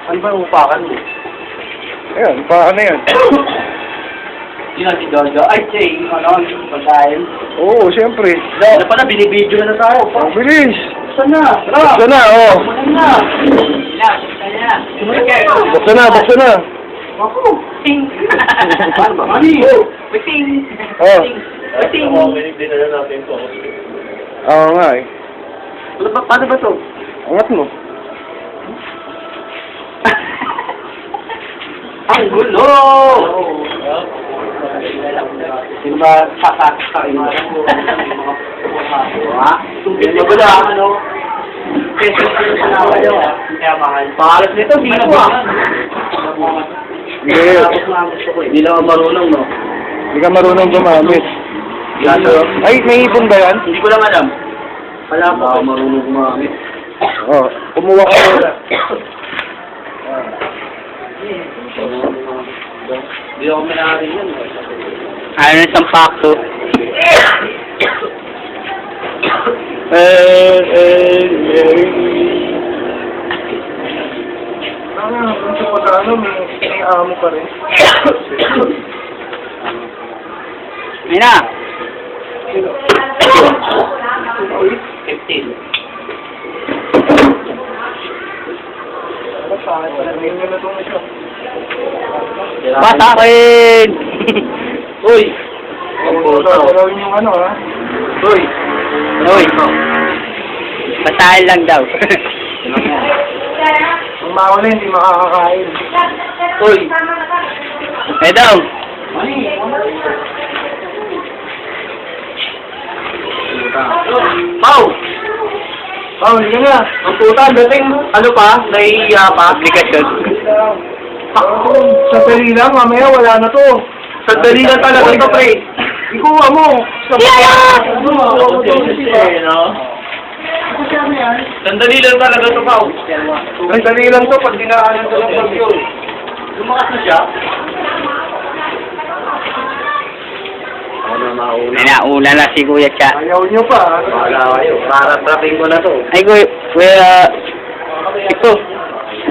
Ano ba yung upakan mo? Ayun, paano yun? Yun ang si Jojo. Ay, Jay, ano, pagkain. Oo, siyempre. Ano pala, binibidyo na tayo. Ang bilis. Buksan na. Buksan na, oo. Buksan na. Sumunod kayo. Buksan na, buksan na. Ako. Ting. Mani. Ting. Oo. Ting. Dinala natin ito. Oo nga eh. Paano ba ito? Angat mo. Ang gulo! Sino ba sasakit sa inyo? Sino ba ba ano? Peso sa nawa nyo. Kaya mahal. Pangalas nito, sino ba? Hindi lang ako marunong, no? Hindi ka marunong gumamit. Ay, may ipon ba yan? Hindi ko lang alam. Wala pa ako marunong gumamit. Oo, kumuha ka muna. Hindi ako minarin yan. Ano na isang pakto? Kung sa pagkano, may amo pa rin. Ayun na. 15. Sa akin pala, may na itong isa. Pasakin! Uy! Gawin yung ano, ha? Uy! Uy! Pasakin lang daw. Kung mawala, hindi makakakain. Uy! Eh daw. Mani! Pau! Pao, hindi ka na. Ang puta, dating ano pa? Nahihiya pa? Aplikasyon. Sa peri lang, mamaya wala na to. Sandali lang talaga ito, pre. Ikuha mo. Sandali lang talaga ito, Pau. Ay, dali lang to pag dinaanan to ng bagyo. Lumakas na siya. May nauna na si Kuya Cha. Ayaw nyo pa. Wala kayo. Para trapin ko na to. Ay, Kuya, ito.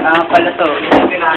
Ah, pala to.